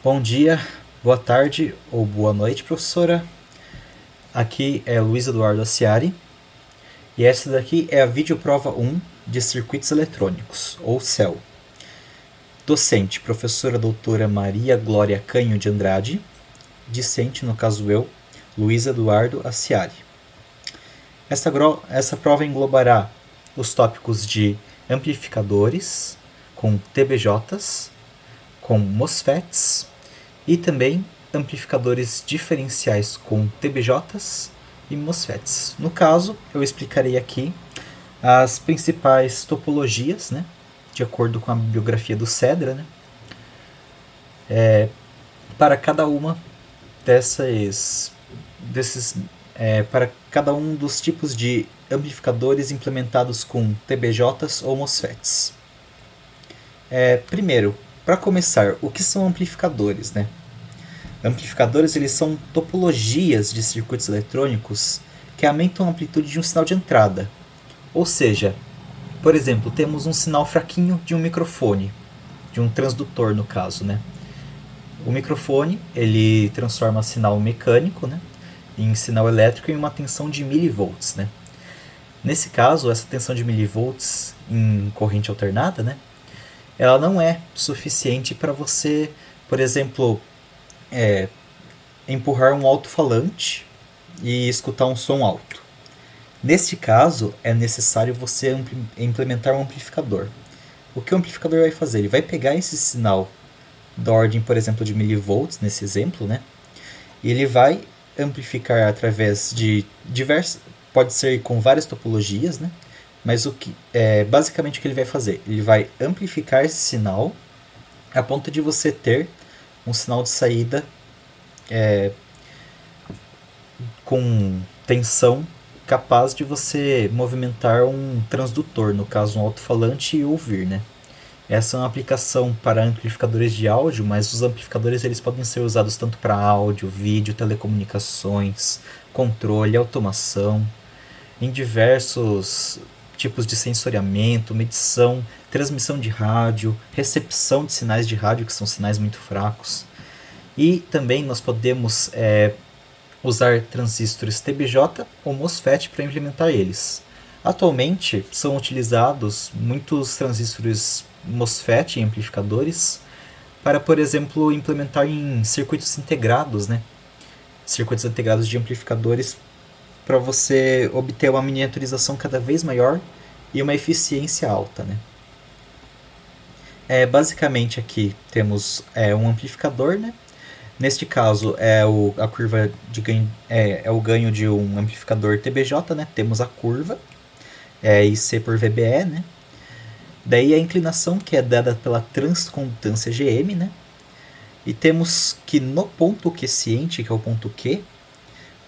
Bom dia, boa tarde ou boa noite, professora. Aqui é Luiz Eduardo Aciari e essa daqui é a videoprova 1 de Circuitos Eletrônicos, ou CEL. Docente, professora doutora Maria Glória Canho de Andrade. Discente, no caso eu, Luiz Eduardo Aciari. Essa prova englobará os tópicos de amplificadores, com TBJs, com MOSFETs e também amplificadores diferenciais com TBJs e MOSFETs. No caso, eu explicarei aqui as principais topologias, né, de acordo com a bibliografia do Cedra, né, para cada uma para cada um dos tipos de amplificadores implementados com TBJs ou MOSFETs. Primeiro, para começar, o que são amplificadores, né? Amplificadores, eles são topologias de circuitos eletrônicos que aumentam a amplitude de um sinal de entrada. Ou seja, por exemplo, temos um sinal fraquinho de um microfone, de um transdutor no caso, né? O microfone, ele transforma sinal mecânico, né, em sinal elétrico em uma tensão de milivolts, né? Nesse caso, essa tensão de milivolts em corrente alternada, né, ela não é suficiente para você, por exemplo, empurrar um alto-falante e escutar um som alto. Neste caso, é necessário você implementar um amplificador. O que o amplificador vai fazer? Ele vai pegar esse sinal da ordem, por exemplo, de milivolts, nesse exemplo, né? E ele vai amplificar através de diversas... Pode ser com várias topologias, né? Mas basicamente o que ele vai fazer? Ele vai amplificar esse sinal a ponto de você ter um sinal de saída com tensão capaz de você movimentar um transdutor, no caso um alto-falante, e ouvir, né? Essa é uma aplicação para amplificadores de áudio, mas os amplificadores eles podem ser usados tanto para áudio, vídeo, telecomunicações, controle, automação, em diversos tipos de sensoriamento, medição, transmissão de rádio, recepção de sinais de rádio, que são sinais muito fracos. E também nós podemos usar transistores TBJ ou MOSFET para implementar eles. Atualmente são utilizados muitos transistores MOSFET em amplificadores para, por exemplo, implementar em circuitos integrados, né? Circuitos integrados de amplificadores para você obter uma miniaturização cada vez maior e uma eficiência alta, né? Basicamente aqui temos um amplificador, né? Neste caso a curva de ganho, é o ganho de um amplificador TBJ, né? Temos a curva IC por VBE, né? Daí a inclinação que é dada pela transcondutância GM, né? E temos que no ponto quiescente, que é o ponto Q,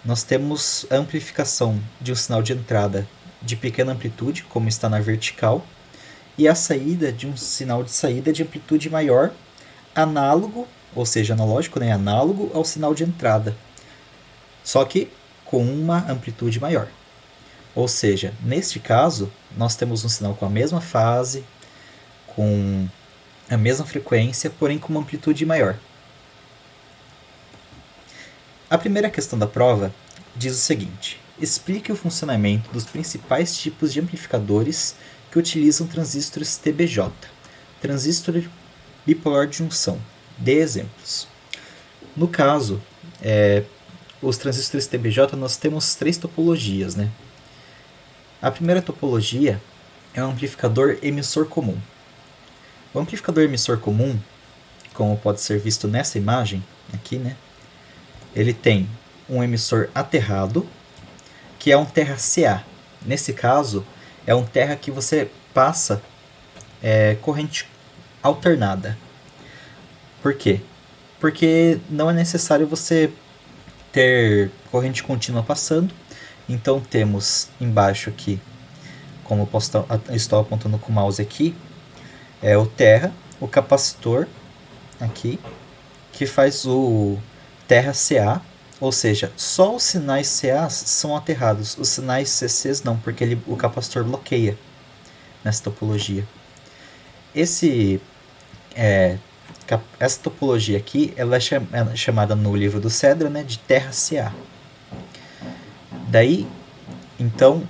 nós temos a amplificação de um sinal de entrada de pequena amplitude, como está na vertical, e a saída de um sinal de saída de amplitude maior, análogo, ou seja, analógico, né? Análogo ao sinal de entrada, só que com uma amplitude maior. Ou seja, neste caso, nós temos um sinal com a mesma fase, com a mesma frequência, porém com uma amplitude maior. A primeira questão da prova diz o seguinte: explique o funcionamento dos principais tipos de amplificadores que utilizam transistores TBJ, transistor bipolar de junção. Dê exemplos. No caso, os transistores TBJ, nós temos 3 topologias, né? A primeira topologia é um amplificador emissor comum. O amplificador emissor comum, como pode ser visto nessa imagem aqui, né? Ele tem um emissor aterrado, que é um terra CA. Nesse caso, é um terra que você passa corrente alternada. Por quê? Porque não é necessário você ter corrente contínua passando. Então temos embaixo aqui, como eu estou apontando com o mouse aqui, o terra, o capacitor aqui, que faz o terra CA, ou seja, só os sinais CAs são aterrados, os sinais CCs não, porque o capacitor bloqueia nessa topologia. Esse essa topologia aqui, ela é chamada no livro do Cedra, né, de terra CA. Daí, então,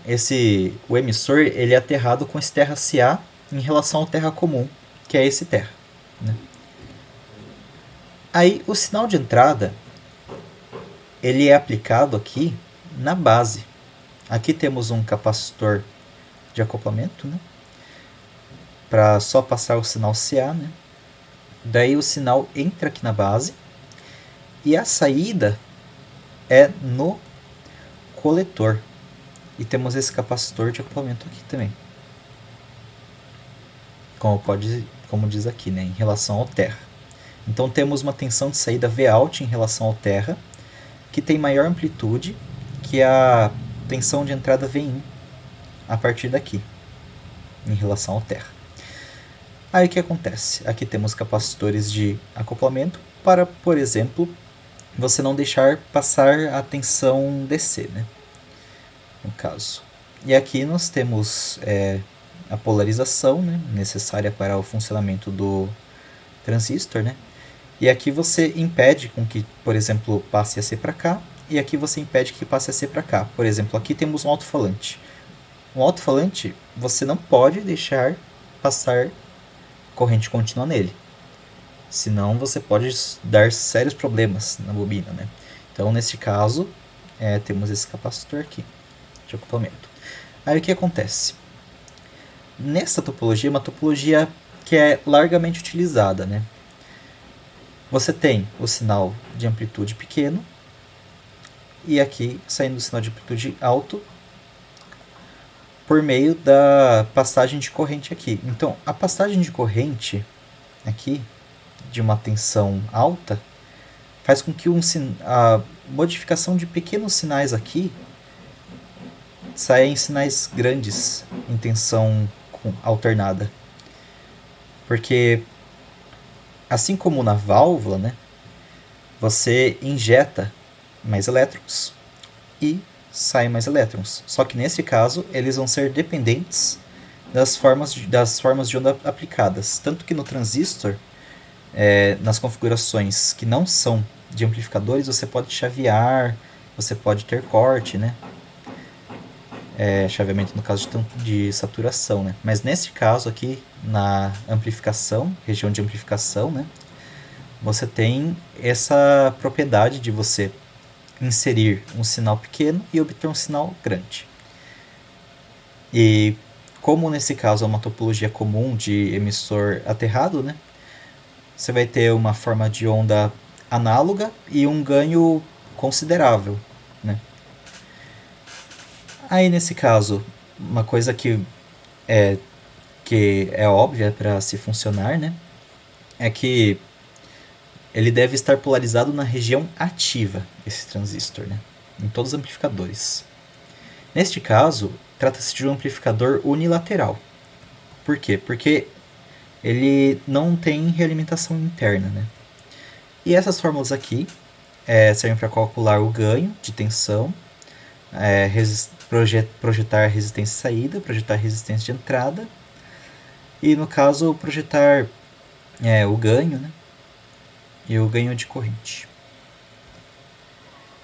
o emissor ele é aterrado com esse terra CA em relação ao terra comum, que é esse terra, né? Aí, o sinal de entrada ele é aplicado aqui na base. Aqui temos um capacitor de acoplamento, né, para só passar o sinal CA, né? Daí o sinal entra aqui na base e a saída é no coletor. E temos esse capacitor de acoplamento aqui também. Como diz aqui, né, em relação ao terra. Então temos uma tensão de saída Vout em relação ao terra, que tem maior amplitude que a tensão de entrada Vin a partir daqui, em relação ao terra. Aí o que acontece? Aqui temos capacitores de acoplamento para, por exemplo, você não deixar passar a tensão DC, né, no caso. E aqui nós temos a polarização, né, necessária para o funcionamento do transistor, né? E aqui você impede com que, por exemplo, passe a C para cá, e aqui você impede que passe a C para cá. Por exemplo, aqui temos um alto-falante. Um alto-falante, você não pode deixar passar corrente contínua nele. Senão você pode dar sérios problemas na bobina, né? Então, nesse caso, temos esse capacitor aqui de acoplamento. Aí o que acontece? Nessa topologia, uma topologia que é largamente utilizada, né? Você tem o sinal de amplitude pequeno e aqui saindo o sinal de amplitude alto por meio da passagem de corrente aqui. Então, a passagem de corrente aqui de uma tensão alta faz com que a modificação de pequenos sinais aqui saia em sinais grandes em tensão alternada. Porque assim como na válvula, né, você injeta mais elétrons e sai mais elétrons. Só que nesse caso, eles vão ser dependentes das formas de onda aplicadas. Tanto que no transistor, nas configurações que não são de amplificadores, você pode chavear, você pode ter corte, né? Chaveamento no caso de saturação, né? Mas nesse caso aqui, na amplificação, região de amplificação, né, você tem essa propriedade de você inserir um sinal pequeno e obter um sinal grande. E como nesse caso é uma topologia comum de emissor aterrado, né, você vai ter uma forma de onda análoga e um ganho considerável, né? Aí nesse caso, uma coisa que é óbvia para se funcionar, né, é que ele deve estar polarizado na região ativa, esse transistor, né, em todos os amplificadores. Neste caso, trata-se de um amplificador unilateral. Por quê? Porque ele não tem realimentação interna, né? E essas fórmulas aqui servem para calcular o ganho de tensão, projetar resistência de saída, projetar resistência de entrada e, no caso, projetar o ganho, né, e o ganho de corrente.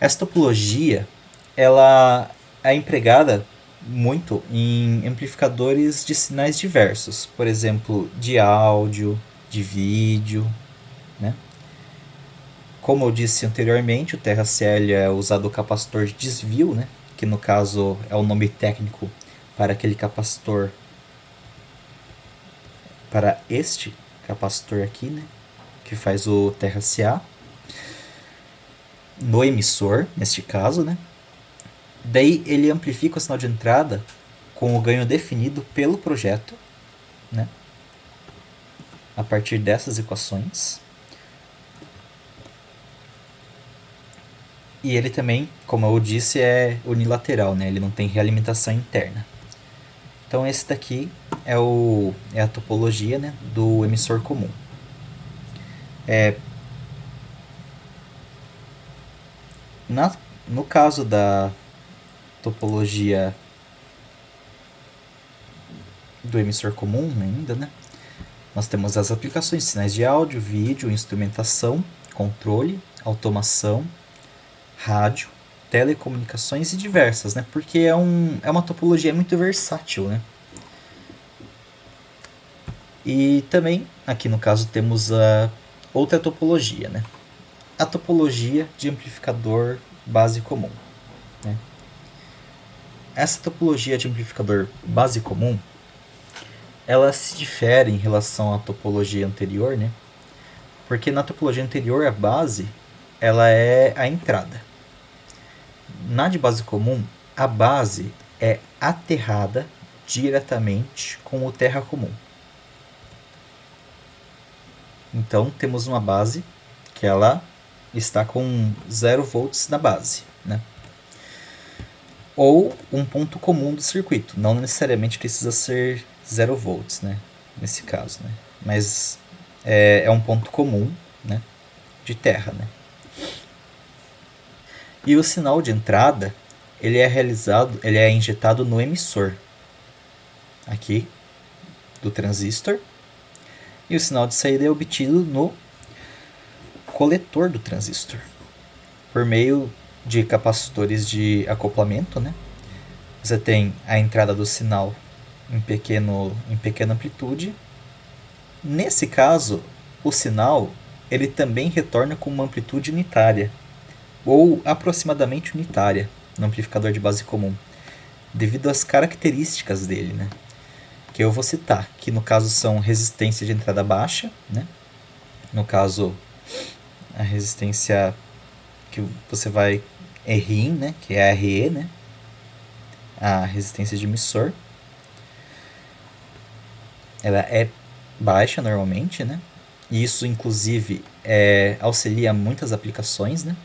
Essa topologia ela é empregada muito em amplificadores de sinais diversos, por exemplo, de áudio, de vídeo, né? Como eu disse anteriormente, o TRCL é usado o capacitor de desvio, né, que no caso é o nome técnico para aquele capacitor, para este capacitor aqui, né, que faz o TRCA no emissor, neste caso, né. Daí ele amplifica o sinal de entrada com o ganho definido pelo projeto, né, a partir dessas equações. E ele também, como eu disse, é unilateral, né? Ele não tem realimentação interna. Então esse daqui é a topologia, né, do emissor comum. No caso da topologia do emissor comum ainda, né, nós temos as aplicações de sinais de áudio, vídeo, instrumentação, controle, automação, rádio, telecomunicações e diversas, né? Porque é uma topologia muito versátil, né? E também, aqui no caso, temos a outra topologia, né? A topologia de amplificador base comum, né? Essa topologia de amplificador base comum, ela se difere em relação à topologia anterior, né? Porque na topologia anterior, a base, ela é a entrada. Na de base comum, a base é aterrada diretamente com o terra comum. Então, temos uma base que ela está com 0 volts na base, né? Ou um ponto comum do circuito. Não necessariamente precisa ser 0 volts, né? Nesse caso, né? Mas é um ponto comum, né? De terra, né? E o sinal de entrada, ele é injetado no emissor aqui do transistor, e o sinal de saída é obtido no coletor do transistor por meio de capacitores de acoplamento, né? Você tem a entrada do sinal em pequena amplitude. Nesse caso, o sinal ele também retorna com uma amplitude unitária, ou aproximadamente unitária, no amplificador de base comum, devido às características dele, né? Que eu vou citar, que no caso são resistência de entrada baixa, né? No caso, a resistência que você vai RIN, né? Que é a RE, né? A resistência de emissor. Ela é baixa normalmente, né? E isso, inclusive, auxilia muitas aplicações, né?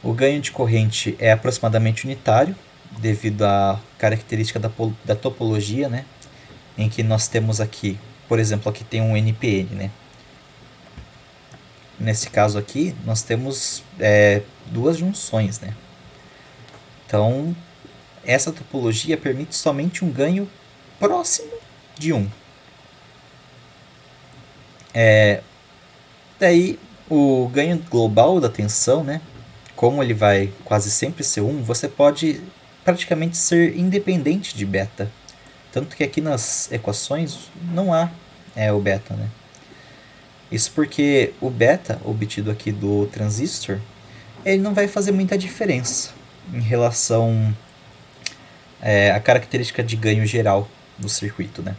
O ganho de corrente é aproximadamente unitário, devido à característica da topologia, né? Em que nós temos aqui, por exemplo, aqui tem um NPN, né? Nesse caso aqui, nós temos duas junções, né? Então, essa topologia permite somente um ganho próximo de 1. Daí, o ganho global da tensão, né? Como ele vai quase sempre ser 1, você pode praticamente ser independente de beta. Tanto que aqui nas equações não há o beta, né? Isso porque o beta obtido aqui do transistor, ele não vai fazer muita diferença em relação à característica de ganho geral do circuito, né?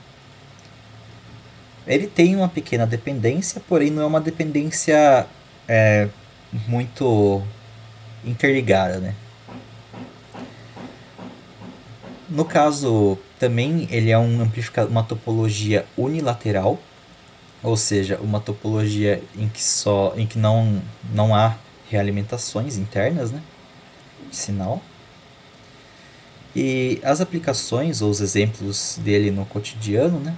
Ele tem uma pequena dependência, porém não é uma dependência muito interligada, né? No caso, também ele é uma topologia unilateral, ou seja, uma topologia em que não há realimentações internas, né, de sinal. E as aplicações ou os exemplos dele no cotidiano, né,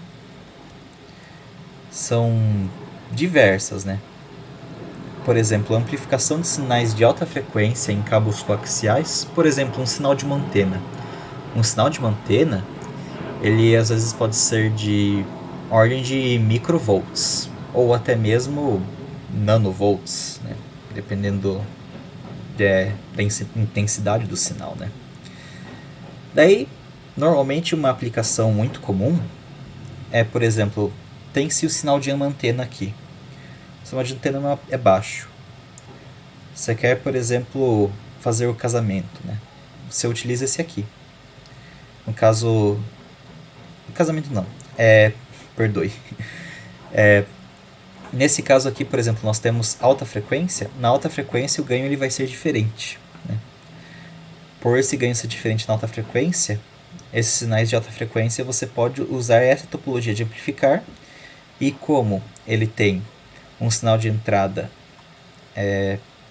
são diversas, né? Por exemplo, a amplificação de sinais de alta frequência em cabos coaxiais, por exemplo, um sinal de uma antena. Um sinal de uma antena, ele às vezes pode ser de ordem de microvolts, ou até mesmo nanovolts, né? Dependendo da intensidade do sinal, né? Daí, normalmente uma aplicação muito comum é, por exemplo, tem-se o sinal de uma antena aqui. O sinal de antena é baixo. Você quer, por exemplo, fazer o casamento, né? Você utiliza esse aqui. No caso... Casamento não. Perdoe. Nesse caso aqui, por exemplo, nós temos alta frequência. Na alta frequência o ganho ele vai ser diferente, né? Por esse ganho ser diferente na alta frequência, esses sinais de alta frequência você pode usar essa topologia de amplificar. E como ele tem um sinal de entrada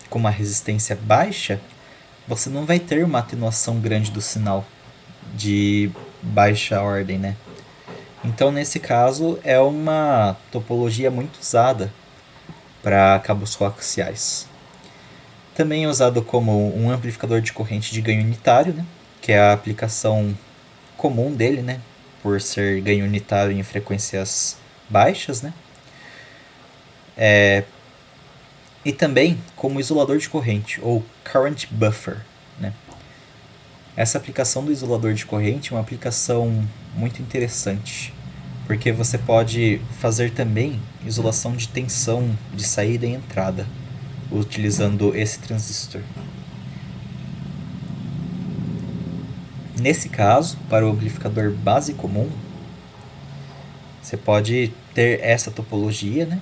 com uma resistência baixa, você não vai ter uma atenuação grande do sinal de baixa ordem, né? Então, nesse caso, é uma topologia muito usada para cabos coaxiais. Também é usado como um amplificador de corrente de ganho unitário, né? Que é a aplicação comum dele, né? Por ser ganho unitário em frequências baixas, né? E também como isolador de corrente, ou current buffer, né? Essa aplicação do isolador de corrente é uma aplicação muito interessante, porque você pode fazer também isolação de tensão de saída e entrada, utilizando esse transistor. Nesse caso, para o amplificador base comum, você pode ter essa topologia, né?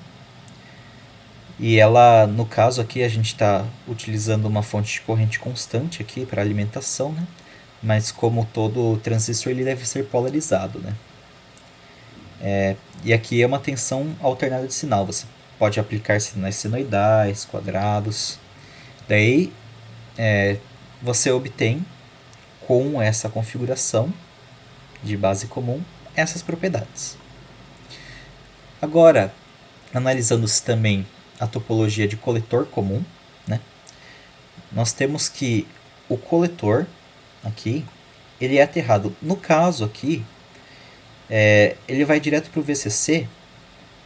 E ela, no caso aqui, a gente está utilizando uma fonte de corrente constante aqui para alimentação, né? Mas como todo transistor, ele deve ser polarizado, né? E aqui é uma tensão alternada de sinal. Você pode aplicar sinais senoidais, quadrados. Daí você obtém, com essa configuração de base comum, essas propriedades. Agora, analisando-se também a topologia de coletor comum, né? Nós temos que o coletor aqui, ele é aterrado. No caso aqui, ele vai direto para o VCC,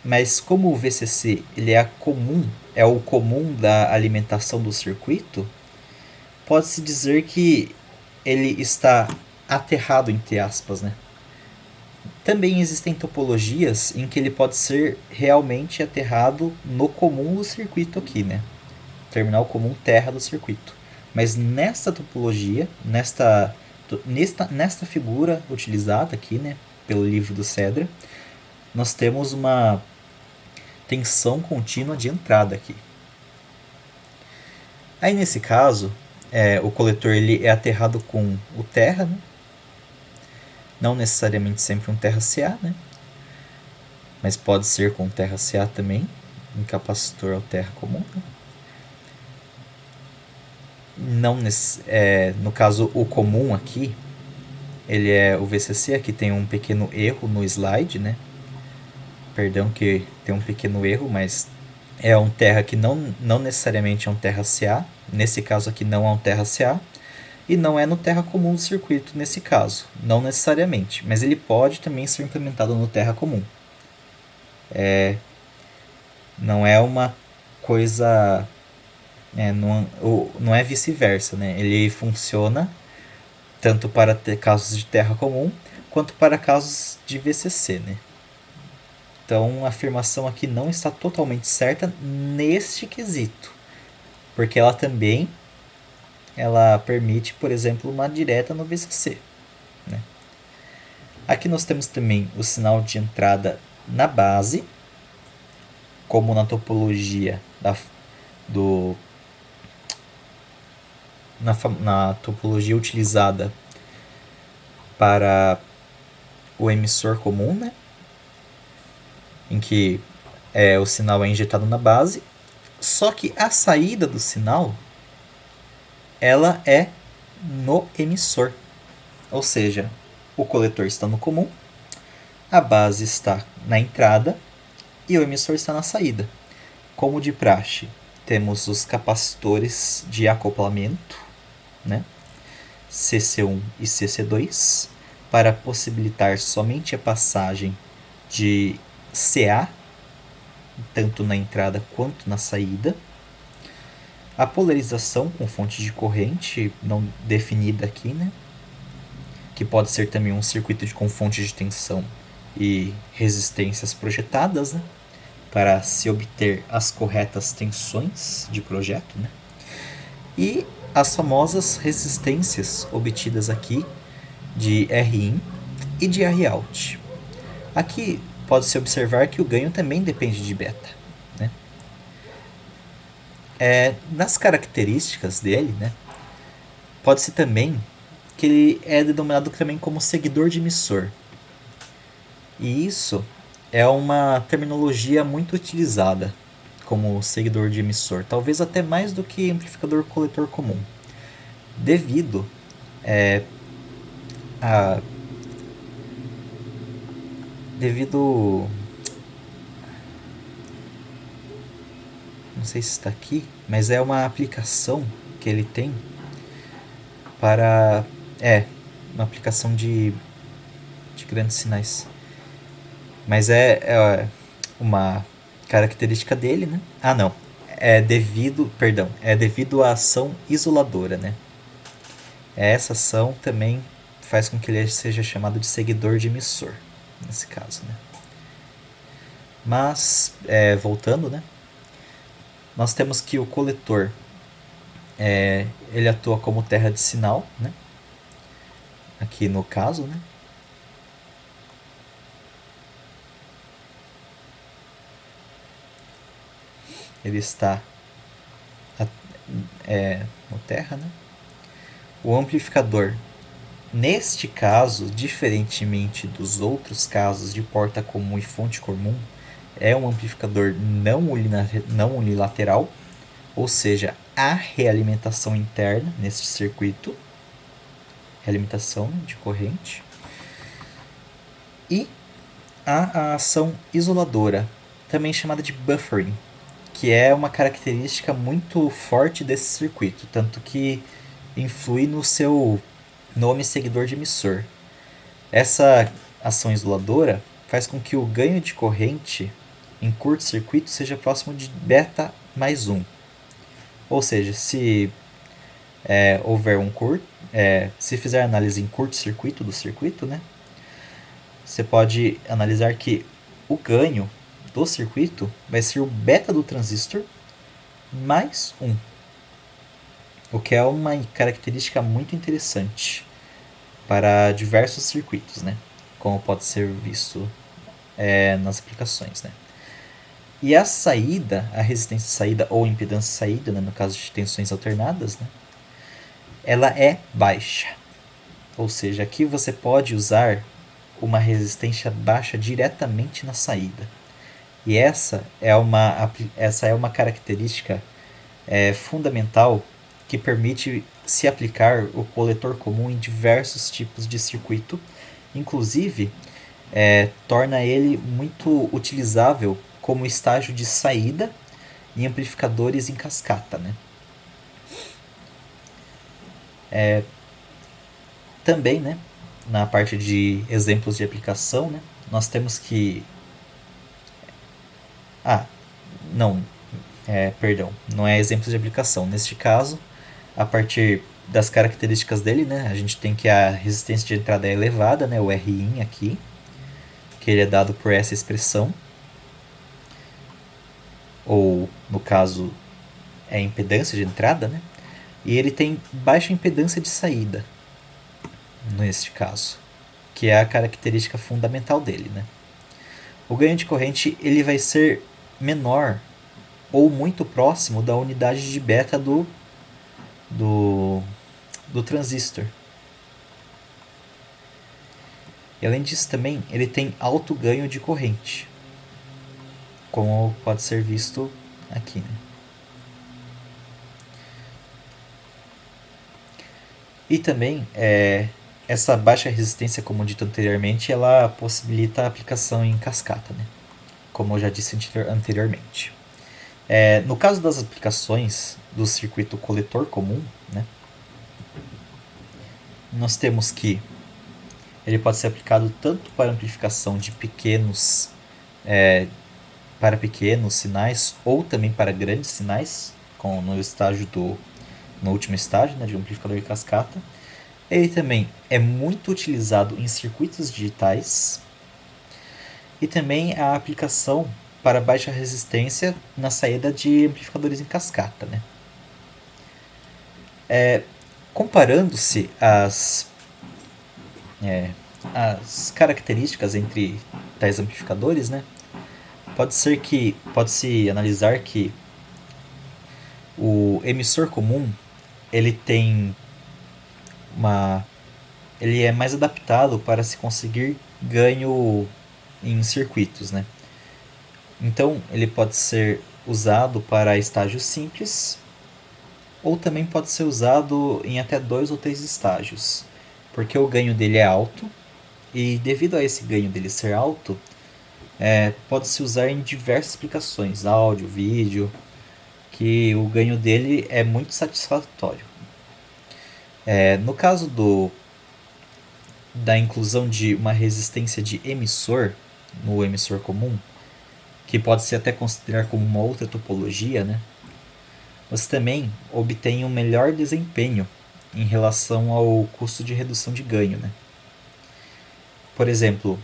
mas como o VCC ele é comum, é o comum da alimentação do circuito, pode-se dizer que ele está aterrado, entre aspas, né? Também existem topologias em que ele pode ser realmente aterrado no comum do circuito aqui, né? Terminal comum terra do circuito. Mas nesta topologia, nesta figura utilizada aqui, né, pelo livro do Cedra, nós temos uma tensão contínua de entrada aqui. Aí nesse caso, o coletor ele é aterrado com o terra, né? Não necessariamente sempre um terra CA, né? Mas pode ser com terra CA também, um capacitor ao terra comum, né? Não no caso o comum aqui, ele é o VCC. Aqui tem um pequeno erro no slide, né? Perdão que tem um pequeno erro, mas é um terra que não necessariamente é um terra CA. Nesse caso aqui não é um terra CA. E não é no terra comum do circuito nesse caso, não necessariamente, mas ele pode também ser implementado no terra comum. Não é uma coisa, não é vice-versa, né? Ele funciona tanto para casos de terra comum quanto para casos de VCC, né? Então a afirmação aqui não está totalmente certa neste quesito, porque ela também permite, por exemplo, uma direta no VCC, né? Aqui nós temos também o sinal de entrada na base, como na topologia na topologia utilizada para o emissor comum, né? Em que o sinal é injetado na base, só que a saída do sinal ela é no emissor. Ou seja, o coletor está no comum, a base está na entrada e o emissor está na saída. Como de praxe, temos os capacitores de acoplamento, né? CC1 e CC2, para possibilitar somente a passagem de CA, tanto na entrada quanto na saída. A polarização com fonte de corrente não definida aqui, né? Que pode ser também um circuito com fonte de tensão e resistências projetadas, né? Para se obter as corretas tensões de projeto, né? E as famosas resistências obtidas aqui de Rin e de Rout. Aqui pode-se observar que o ganho também depende de beta, né? Nas características dele, né, pode-se também que ele é denominado também como seguidor de emissor. E isso é uma terminologia muito utilizada como seguidor de emissor, talvez até mais do que amplificador coletor comum, devido não sei se está aqui, mas é uma aplicação que ele tem para uma aplicação de grandes sinais. Mas é uma característica dele, né? Ah, não. É devido à ação isoladora, né? Essa ação também faz com que ele seja chamado de seguidor de emissor, nesse caso, né? Mas, voltando, né? Nós temos que o coletor, ele atua como terra de sinal, né? Aqui no caso, né? Ele está no terra, né? O amplificador, neste caso, diferentemente dos outros casos de porta comum e fonte comum, é um amplificador não unilateral, ou seja, há realimentação interna neste circuito, realimentação de corrente, e há a ação isoladora, também chamada de buffering, que é uma característica muito forte desse circuito, tanto que influi no seu nome seguidor de emissor. Essa ação isoladora faz com que o ganho de corrente em curto-circuito seja próximo de beta mais 1. Ou seja, se houver se fizer análise em curto-circuito do circuito, né, você pode analisar que o ganho do circuito vai ser o beta do transistor mais 1. O que é uma característica muito interessante para diversos circuitos, né? Como pode ser visto nas aplicações, né? E a saída, a resistência de saída ou impedância de saída, né, no caso de tensões alternadas, né, ela é baixa. Ou seja, aqui você pode usar uma resistência baixa diretamente na saída. E essa é uma característica fundamental que permite se aplicar o coletor comum em diversos tipos de circuito, inclusive torna ele muito utilizável como estágio de saída em amplificadores em cascata, né? Também, né, na parte de exemplos de aplicação, né, nós temos que... não, perdão, não é exemplos de aplicação. Neste caso, a partir das características dele, né, a gente tem que a resistência de entrada é elevada, né, o Rin aqui, que ele é dado por essa expressão, ou no caso é impedância de entrada, né, e ele tem baixa impedância de saída, neste caso, que é a característica fundamental dele, né. O ganho de corrente ele vai ser menor ou muito próximo da unidade de beta do transistor. E além disso também ele tem alto ganho de corrente, como pode ser visto aqui, né? E também essa baixa resistência, como dito anteriormente, ela possibilita a aplicação em cascata, né? Como eu já disse anteriormente. No caso das aplicações do circuito coletor comum, né, nós temos que ele pode ser aplicado tanto para amplificação de pequenos sinais ou também para grandes sinais, no último estágio, né, de amplificador de cascata. Ele também é muito utilizado em circuitos digitais e também a aplicação para baixa resistência na saída de amplificadores em cascata, né? Comparando-se as características entre tais amplificadores, né? Pode-se analisar que o emissor comum ele é mais adaptado para se conseguir ganho em circuitos, né? Então ele pode ser usado para estágios simples ou também pode ser usado em até 2 ou 3 estágios, porque o ganho dele é alto e devido a esse ganho dele ser alto, pode-se usar em diversas aplicações, áudio, vídeo, que o ganho dele é muito satisfatório. No caso da inclusão de uma resistência de emissor, no emissor comum, que pode ser até considerar como uma outra topologia, né? Você também obtém um melhor desempenho em relação ao custo de redução de ganho, né? Por exemplo,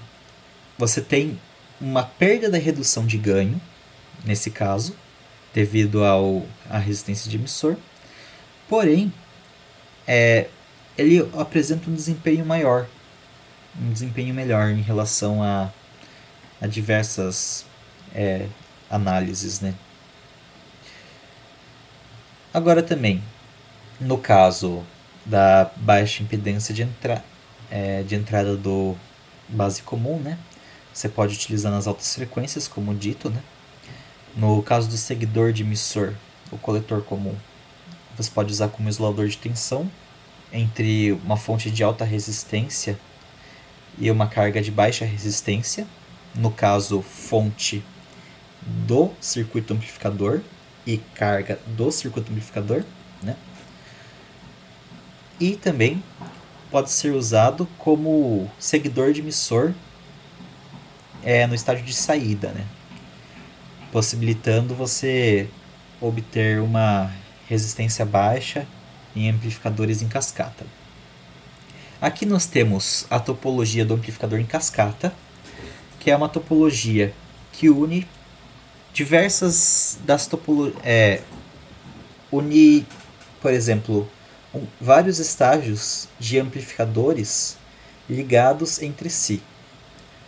você tem uma perda da redução de ganho, nesse caso, devido à resistência de emissor, porém, ele apresenta um desempenho maior, um desempenho melhor em relação a diversas análises, né? Agora também, no caso da baixa impedância de entrada do base comum, né? Você pode utilizar nas altas frequências, como dito, né? No caso do seguidor de emissor, o coletor comum, você pode usar como isolador de tensão entre uma fonte de alta resistência e uma carga de baixa resistência, no caso, fonte do circuito amplificador e carga do circuito amplificador, né? E também pode ser usado como seguidor de emissor no estágio de saída, né? Possibilitando você obter uma resistência baixa em amplificadores em cascata. Aqui nós temos a topologia do amplificador em cascata, que é uma topologia que une diversas das topologias. Une, por exemplo, vários estágios de amplificadores ligados entre si.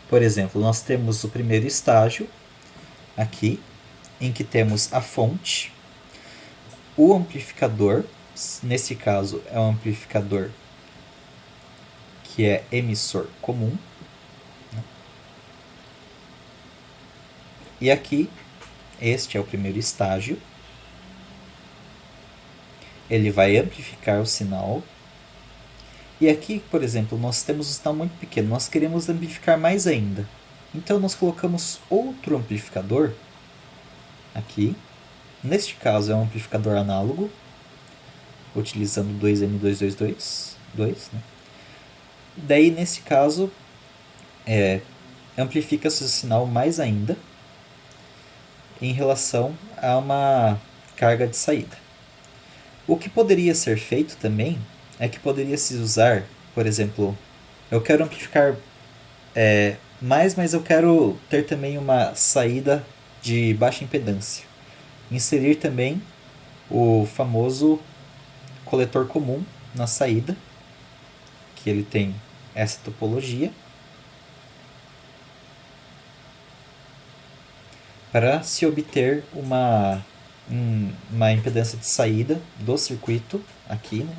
Por exemplo, nós temos o primeiro estágio, aqui, em que temos a fonte, o amplificador, nesse caso é um amplificador que é emissor comum, né? E aqui, este é o primeiro estágio, ele vai amplificar o sinal. E aqui, por exemplo, nós temos um sinal muito pequeno, nós queremos amplificar mais ainda. Então nós colocamos outro amplificador aqui. Neste caso é um amplificador análogo, utilizando 2N222, né? Daí nesse caso amplifica-se o sinal mais ainda em relação a uma carga de saída. O que poderia ser feito também é que poderia se usar, por exemplo, eu quero amplificar mais, mas eu quero ter também uma saída de baixa impedância. Inserir também o famoso coletor comum na saída, que ele tem essa topologia, para se obter uma impedância de saída do circuito aqui, né,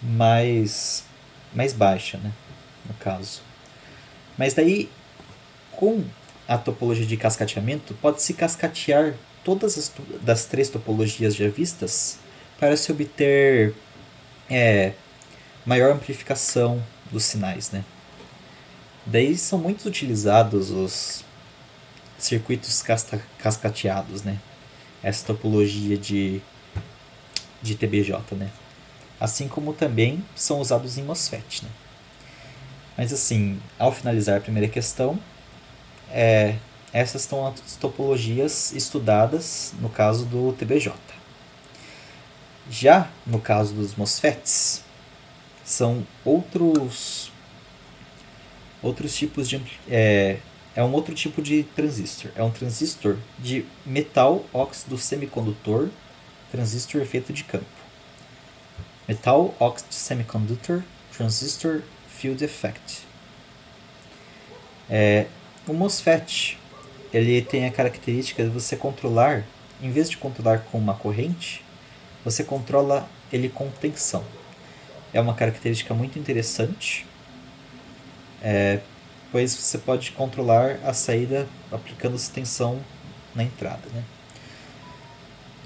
mais baixa, né, no caso. Mas daí, com a topologia de cascateamento, pode-se cascatear todas das três topologias já vistas para se obter maior amplificação dos sinais, né? Daí são muito utilizados os circuitos cascateados, né? Essa topologia de TBJ, né? Assim como também são usados em MOSFET, né? Mas assim, ao finalizar a primeira questão, essas são as topologias estudadas no caso do TBJ. Já no caso dos MOSFETs, são outros tipos de... É um outro tipo de transistor. É um transistor de metal óxido semicondutor, transistor efeito de campo. Metal Oxide Semiconductor Transistor Field Effect. O MOSFET ele tem a característica de você controlar, em vez de controlar com uma corrente, você controla ele com tensão. É uma característica muito interessante, pois você pode controlar a saída aplicando tensão na entrada, né?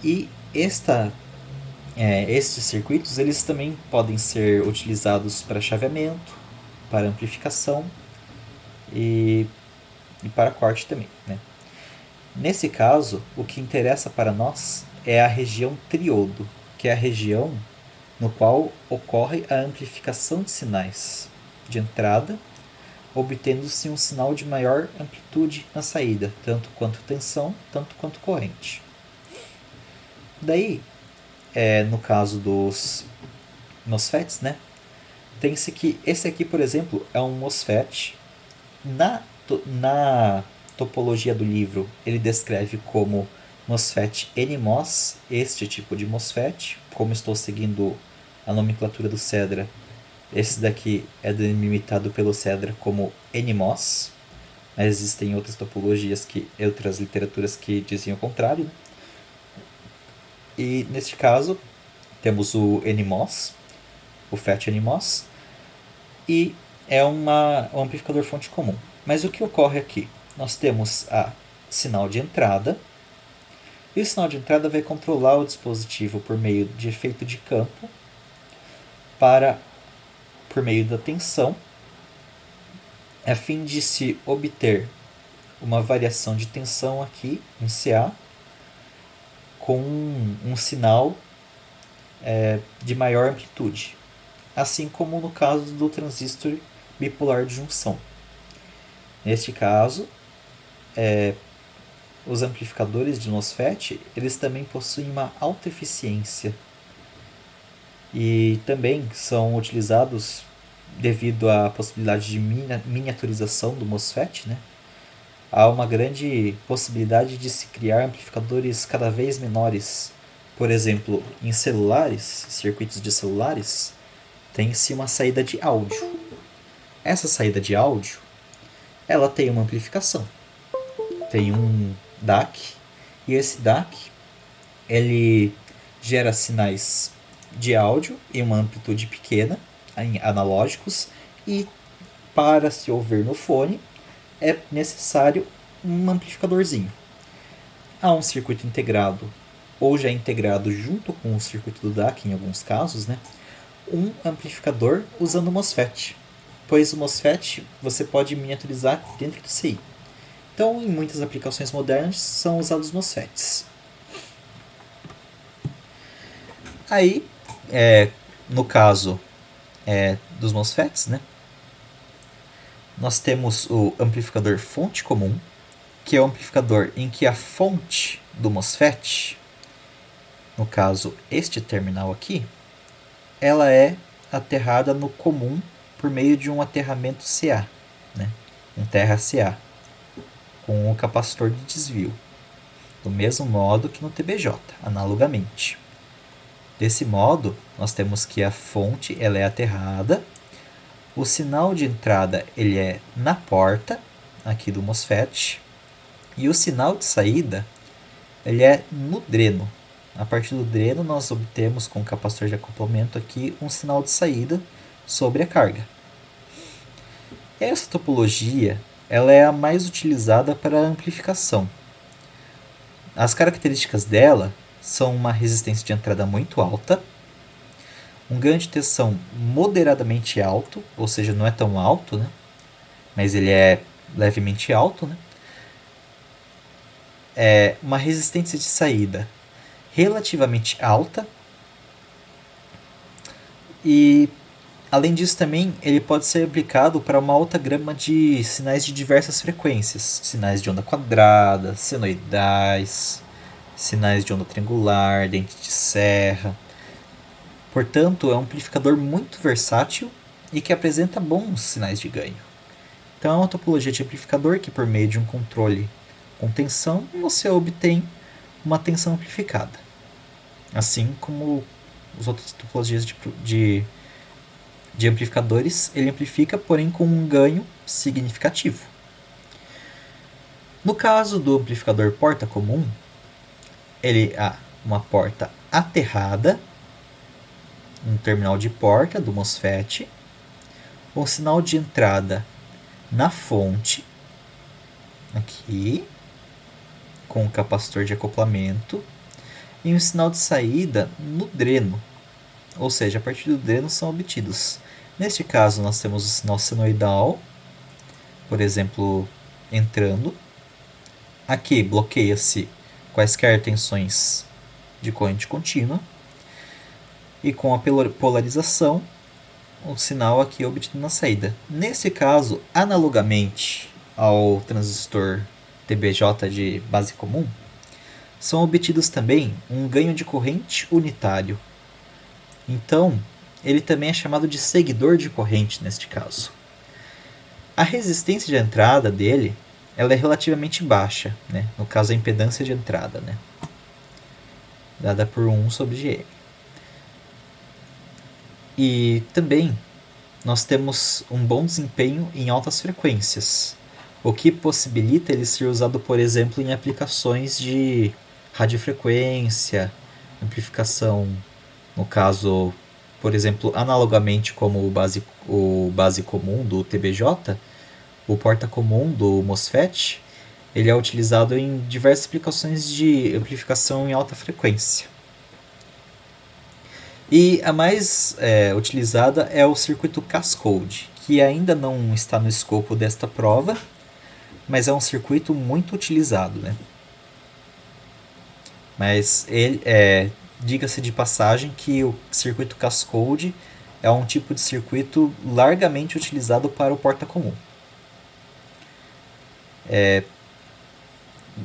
E estes circuitos eles também podem ser utilizados para chaveamento, para amplificação e para corte também, né? Nesse caso, o que interessa para nós é a região triodo, que é a região no qual ocorre a amplificação de sinais de entrada obtendo-se um sinal de maior amplitude na saída, tanto quanto tensão, tanto quanto corrente. Daí, no caso dos MOSFETs, né, tem-se que esse aqui, por exemplo, é um MOSFET. Na topologia do livro, ele descreve como MOSFET NMOS, este tipo de MOSFET. Como estou seguindo a nomenclatura do Cedra, esse daqui é delimitado pelo Cedra como NMOS, mas existem outras topologias, outras literaturas que dizem o contrário, né? E neste caso, temos o NMOS, o FET NMOS, e é um amplificador fonte comum. Mas o que ocorre aqui? Nós temos a sinal de entrada, e o sinal de entrada vai controlar o dispositivo por meio de efeito de campo, por meio da tensão, a fim de se obter uma variação de tensão aqui em CA com um sinal de maior amplitude, assim como no caso do transistor bipolar de junção. Neste caso, os amplificadores de MOSFET, eles também possuem uma alta eficiência e também são utilizados devido à possibilidade de miniaturização do MOSFET, né? Há uma grande possibilidade de se criar amplificadores cada vez menores. Por exemplo, em celulares, circuitos de celulares, tem-se uma saída de áudio. Essa saída de áudio, ela tem uma amplificação. Tem um DAC, e esse DAC, ele gera sinais de áudio em uma amplitude pequena, em analógicos, e para se ouvir no fone, é necessário um amplificadorzinho. Há um circuito integrado, ou já integrado junto com o circuito do DAC, em alguns casos, né? Um amplificador usando o MOSFET, pois o MOSFET você pode miniaturizar dentro do CI. Então, em muitas aplicações modernas, são usados MOSFETs. Aí, no caso dos MOSFETs, né, nós temos o amplificador fonte comum, que é o amplificador em que a fonte do MOSFET, no caso este terminal aqui, ela é aterrada no comum por meio de um aterramento CA, né, um terra CA, com um capacitor de desvio, do mesmo modo que no TBJ, analogamente. Desse modo, nós temos que a fonte ela é aterrada, o sinal de entrada ele é na porta aqui do MOSFET, e o sinal de saída ele é no dreno. A partir do dreno nós obtemos com o capacitor de acoplamento aqui um sinal de saída sobre a carga. Essa topologia ela é a mais utilizada para a amplificação. As características dela são uma resistência de entrada muito alta, um ganho de tensão moderadamente alto, ou seja, não é tão alto, né? Mas ele é levemente alto, né? Uma resistência de saída relativamente alta, e além disso também ele pode ser aplicado para uma alta gama de sinais de diversas frequências, sinais de onda quadrada, senoidais, sinais de onda triangular, dente de serra. Portanto, é um amplificador muito versátil e que apresenta bons sinais de ganho. Então é uma topologia de amplificador que, por meio de um controle com tensão, você obtém uma tensão amplificada. Assim como as outras topologias de amplificadores, ele amplifica, porém com um ganho significativo. No caso do amplificador porta comum, ele há uma porta aterrada, um terminal de porta do MOSFET, um sinal de entrada na fonte, aqui, com o capacitor de acoplamento, e um sinal de saída no dreno, ou seja, a partir do dreno são obtidos. Neste caso, nós temos o sinal senoidal, por exemplo, entrando. Aqui bloqueia-se quaisquer tensões de corrente contínua. E com a polarização, um sinal aqui obtido na saída. Nesse caso, analogamente ao transistor TBJ de base comum, são obtidos também um ganho de corrente unitário. Então, ele também é chamado de seguidor de corrente neste caso. A resistência de entrada dele ela é relativamente baixa, né? No caso a impedância de entrada, né? Dada por 1/Gm. E também nós temos um bom desempenho em altas frequências, o que possibilita ele ser usado, por exemplo, em aplicações de radiofrequência, amplificação, no caso, por exemplo, analogamente como o base comum do TBJ, o porta comum do MOSFET, ele é utilizado em diversas aplicações de amplificação em alta frequência. E a mais utilizada é o circuito Cascode, que ainda não está no escopo desta prova, mas é um circuito muito utilizado, né? Mas ele diga-se de passagem que o circuito Cascode é um tipo de circuito largamente utilizado para o porta comum.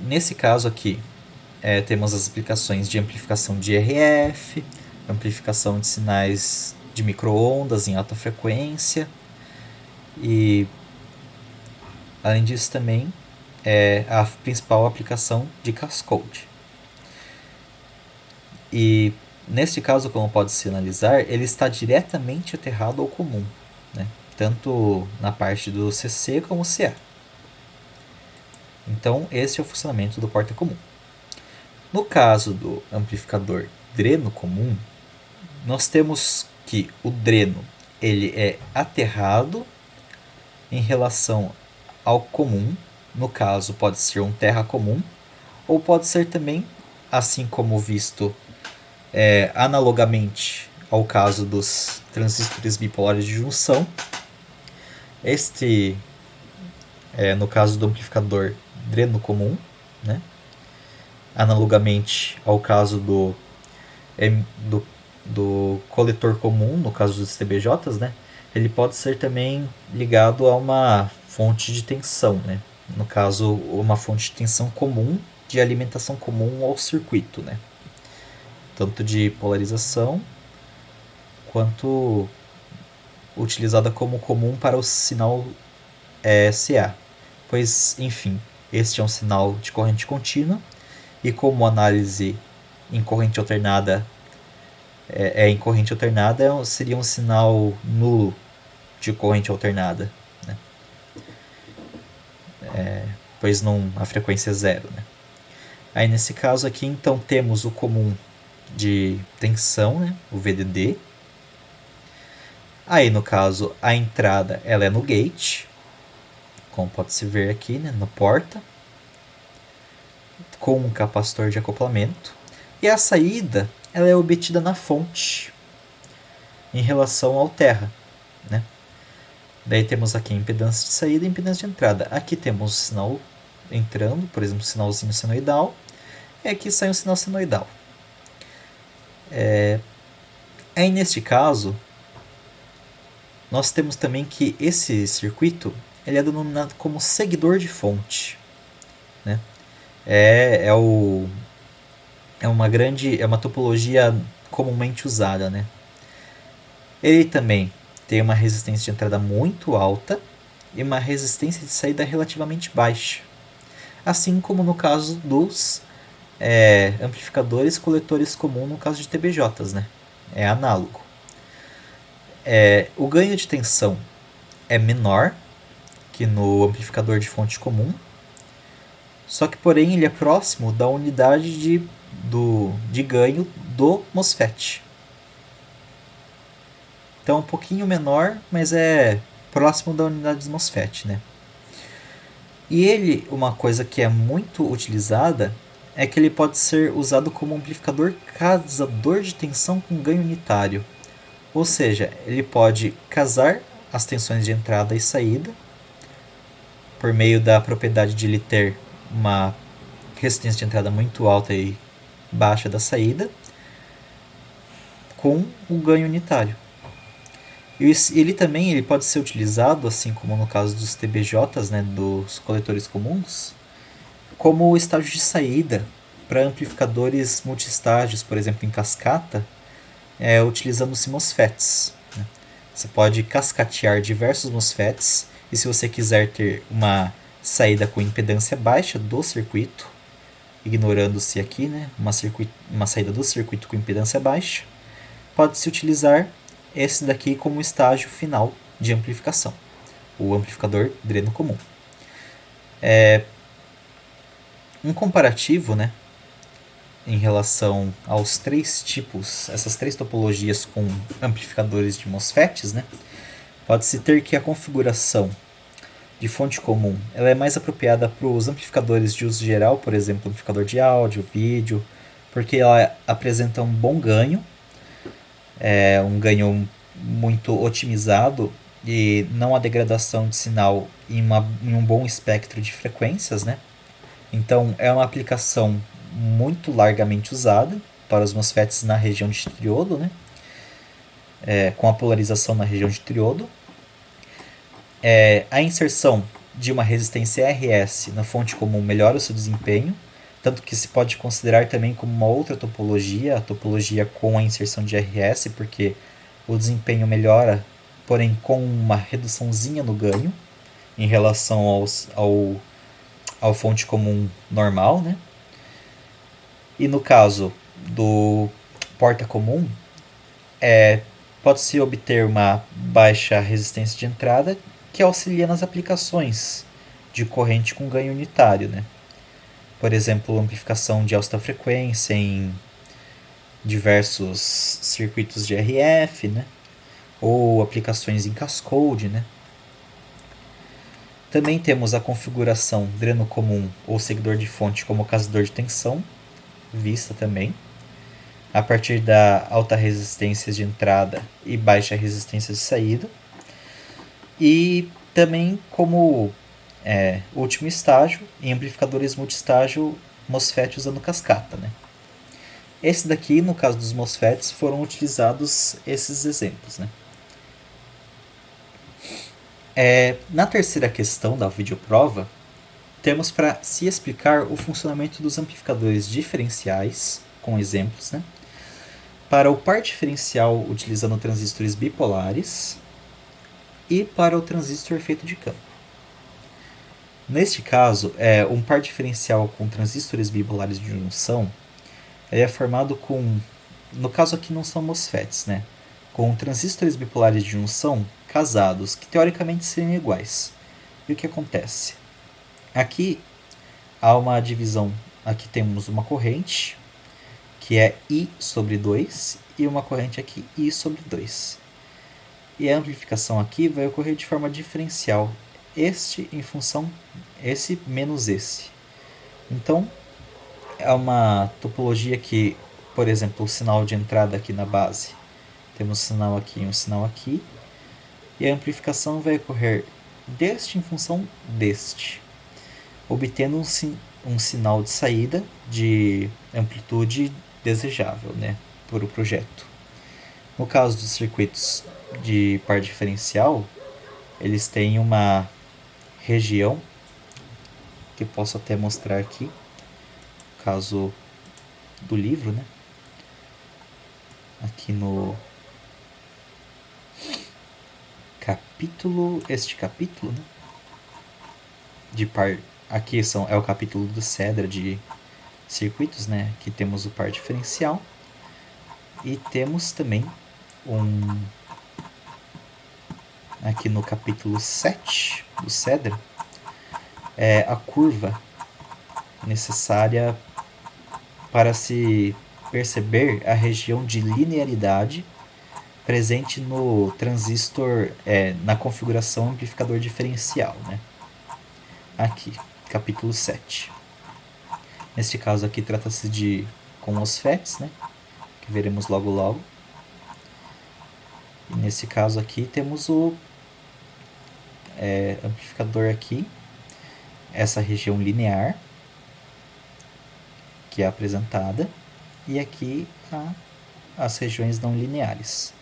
Nesse caso aqui, temos as aplicações de amplificação de RF, amplificação de sinais de micro-ondas em alta frequência e, além disso, também é a principal aplicação de Cascode. E, neste caso, como pode-se analisar, ele está diretamente aterrado ao comum, né? Tanto na parte do CC como CA. Então, esse é o funcionamento do porta comum. No caso do amplificador dreno comum, nós temos que o dreno ele é aterrado em relação ao comum. No caso, pode ser um terra comum, ou pode ser também, assim como visto analogamente ao caso dos transistores bipolares de junção, no caso do amplificador dreno comum, né? Analogamente ao caso do coletor comum, no caso dos TBJs, né? Ele pode ser também ligado a uma fonte de tensão, né? No caso, uma fonte de tensão comum, de alimentação comum ao circuito, né? Tanto de polarização quanto utilizada como comum para o sinal CA. Pois, enfim, este é um sinal de corrente contínua e como análise em corrente alternada em corrente alternada, seria um sinal nulo de corrente alternada, né? Pois a frequência é zero, né? Aí nesse caso aqui, então, temos o comum de tensão, né? O VDD. Aí no caso, a entrada ela é no gate, como pode-se ver aqui, né? No porta, com um capacitor de acoplamento. E a saída ela é obtida na fonte em relação ao terra, né? Daí temos aqui a impedância de saída e a impedância de entrada. Aqui temos o sinal entrando, por exemplo, o sinalzinho senoidal, e aqui sai um sinal senoidal. Aí neste caso, nós temos também que esse circuito ele é denominado como seguidor de fonte, né? É uma topologia comumente usada, né? Ele também tem uma resistência de entrada muito alta e uma resistência de saída relativamente baixa, assim como no caso dos amplificadores coletores comuns no caso de TBJs, né? É análogo. O ganho de tensão é menor que no amplificador de fonte comum, só que porém ele é próximo da unidade de ganho do MOSFET. Então é um pouquinho menor, mas é próximo da unidade do MOSFET, né? E ele, uma coisa que é muito utilizada, é que ele pode ser usado como amplificador casador de tensão com ganho unitário. Ou seja, ele pode casar as tensões de entrada e saída, por meio da propriedade de ele ter uma resistência de entrada muito alta e baixa da saída, com o ganho unitário. E ele também ele pode ser utilizado, assim como no caso dos TBJs, né, dos coletores comuns, como estágio de saída para amplificadores multiestágios, por exemplo, em cascata, utilizando-se MOSFETs. Né? Você pode cascatear diversos MOSFETs e se você quiser ter uma saída com impedância baixa do circuito, ignorando-se aqui, né, uma saída do circuito com impedância baixa, pode-se utilizar esse daqui como estágio final de amplificação, o amplificador dreno comum. Um comparativo, né, em relação aos três tipos, essas três topologias com amplificadores de MOSFETs, né, pode-se ter que a configuração de fonte comum ela é mais apropriada para os amplificadores de uso geral, por exemplo, amplificador de áudio, vídeo, porque ela apresenta um bom ganho, um ganho muito otimizado e não a degradação de sinal em um bom espectro de frequências, né? Então é uma aplicação muito largamente usada para os MOSFETs na região de triodo, né? Com a polarização na região de triodo. A inserção de uma resistência RS na fonte comum melhora o seu desempenho, tanto que se pode considerar também como uma outra topologia, a topologia com a inserção de RS, porque o desempenho melhora, porém com uma reduçãozinha no ganho em relação ao fonte comum normal, né? E no caso do porta comum, pode-se obter uma baixa resistência de entrada que auxilia nas aplicações de corrente com ganho unitário, né? Por exemplo, amplificação de alta frequência em diversos circuitos de RF, né? Ou aplicações em cascode, né? Também temos a configuração dreno comum ou seguidor de fonte como casador de tensão, vista também, a partir da alta resistência de entrada e baixa resistência de saída. E também como último estágio, em amplificadores multistágio, MOSFET usando cascata. Né? Esse daqui, no caso dos MOSFETs, foram utilizados esses exemplos. Né? Na terceira questão da videoprova, temos para se explicar o funcionamento dos amplificadores diferenciais, com exemplos, né? Para o par diferencial utilizando transistores bipolares e para o transistor efeito de campo. Neste caso, um par diferencial com transistores bipolares de junção é formado com, no caso aqui não são MOSFETs, né? Com transistores bipolares de junção casados, que teoricamente seriam iguais. E o que acontece? Aqui há uma divisão, aqui temos uma corrente, que é I sobre 2, e uma corrente aqui I sobre 2. E a amplificação aqui vai ocorrer de forma diferencial, este em função esse menos esse. Então, é uma topologia que, por exemplo, o sinal de entrada aqui na base, temos um sinal aqui e um sinal aqui, e a amplificação vai ocorrer deste em função deste, obtendo um sinal de saída de amplitude desejável, né, para o projeto. No caso dos circuitos de par diferencial, eles têm uma região que posso até mostrar aqui, caso do livro, né? Aqui no capítulo, né? De par, aqui é o capítulo do Cedra de circuitos, né? Aqui temos o par diferencial e temos também aqui no capítulo 7 do Cedra a curva necessária para se perceber a região de linearidade presente no transistor, na configuração amplificador diferencial, né? Aqui, capítulo 7. Neste caso aqui trata-se de com MOSFETs, né? Que veremos logo logo. E nesse caso aqui temos o amplificador aqui, essa região linear que é apresentada, e aqui as regiões não lineares.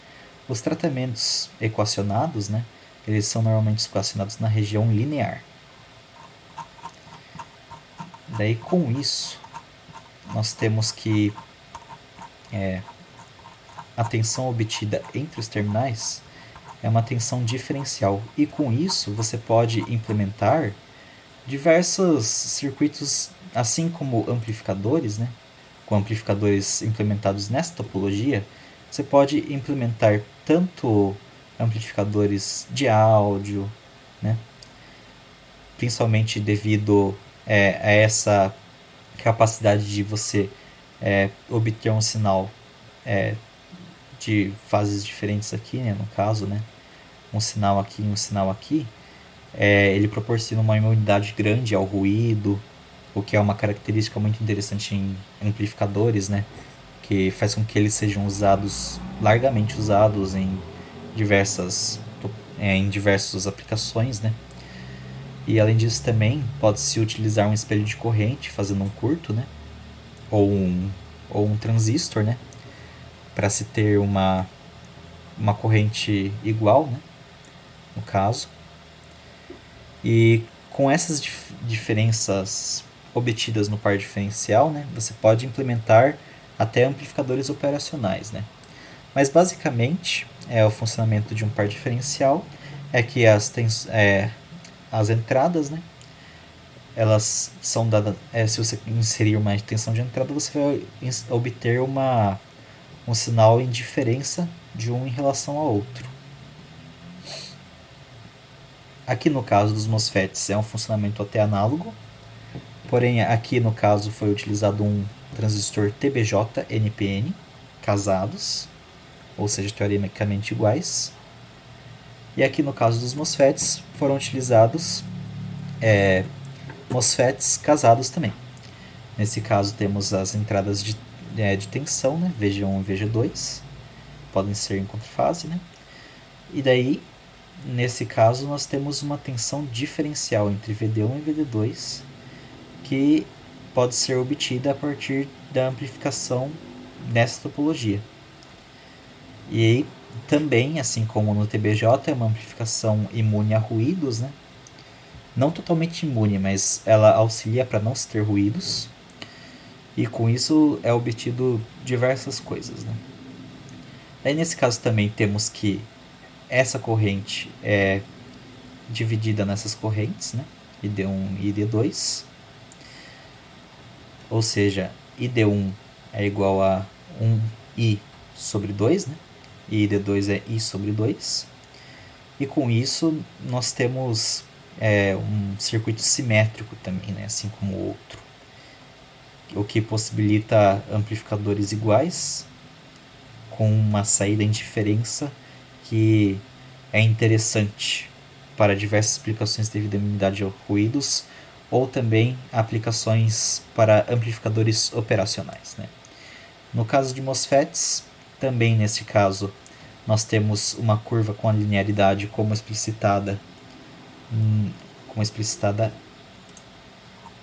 Os tratamentos equacionados, né, eles são normalmente equacionados na região linear. Daí, com isso, nós temos que a tensão obtida entre os terminais é uma tensão diferencial. E com isso, você pode implementar diversos circuitos, assim como amplificadores, né? Com amplificadores implementados nessa topologia, você pode implementar tanto amplificadores de áudio, né? Principalmente devido a essa capacidade de você obter um sinal de fases diferentes aqui, né, no caso, né, um sinal aqui e um sinal aqui, ele proporciona uma imunidade grande ao ruído, o que é uma característica muito interessante em amplificadores, né, que faz com que eles sejam usados, largamente usados em diversas aplicações, né. E além disso também pode-se utilizar um espelho de corrente fazendo um curto, né, ou um transistor, né, para se ter uma corrente igual, né, no caso. E com essas diferenças obtidas no par diferencial, né, você pode implementar até amplificadores operacionais, né. Mas basicamente o funcionamento de um par diferencial é que as entradas, né, elas são dadas. Se você inserir uma tensão de entrada, você vai obter um sinal em diferença de um em relação ao outro. Aqui no caso dos MOSFETs é um funcionamento até análogo, porém aqui no caso foi utilizado um transistor TBJ NPN casados, ou seja, teoricamente iguais. E aqui no caso dos MOSFETs foram utilizados MOSFETs casados também. Nesse caso temos as entradas de tensão, né, VG1 e VG2, podem ser em contrafase, né? E daí, nesse caso, nós temos uma tensão diferencial entre VD1 e VD2, que pode ser obtida a partir da amplificação nessa topologia. E aí, também, assim como no TBJ, é uma amplificação imune a ruídos, né? Não totalmente imune, mas ela auxilia para não se ter ruídos. E com isso é obtido diversas coisas, né? Daí nesse caso também temos que essa corrente é dividida nessas correntes, né? ID1 e ID2. Ou seja, ID1 é igual a 1I sobre 2, né? E ID2 é I sobre 2. E com isso nós temos um circuito simétrico também, né? Assim como o outro. O que possibilita amplificadores iguais com uma saída em diferença que é interessante para diversas aplicações devido à imunidade a ruídos ou também aplicações para amplificadores operacionais, né? No caso de MOSFETs, também nesse caso nós temos uma curva com a linearidade como explicitada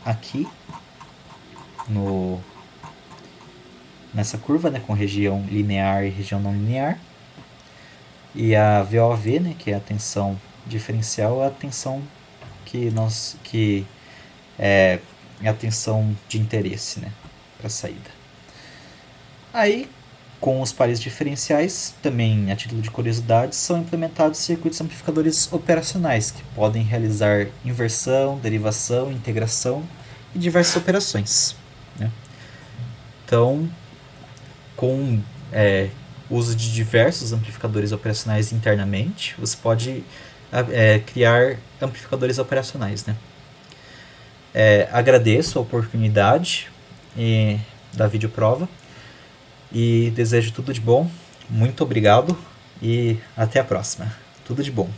aqui nessa curva, né, com região linear e região não linear. E a VOV, né, que é a tensão diferencial, é a tensão que é a tensão de interesse, né, para saída. Aí, com os pares diferenciais, também a título de curiosidade, são implementados circuitos amplificadores operacionais que podem realizar inversão, derivação, integração e diversas operações, né? Então, com o uso de diversos amplificadores operacionais internamente, você pode criar amplificadores operacionais, né? Agradeço a oportunidade da videoprova e desejo tudo de bom. Muito obrigado e até a próxima. Tudo de bom.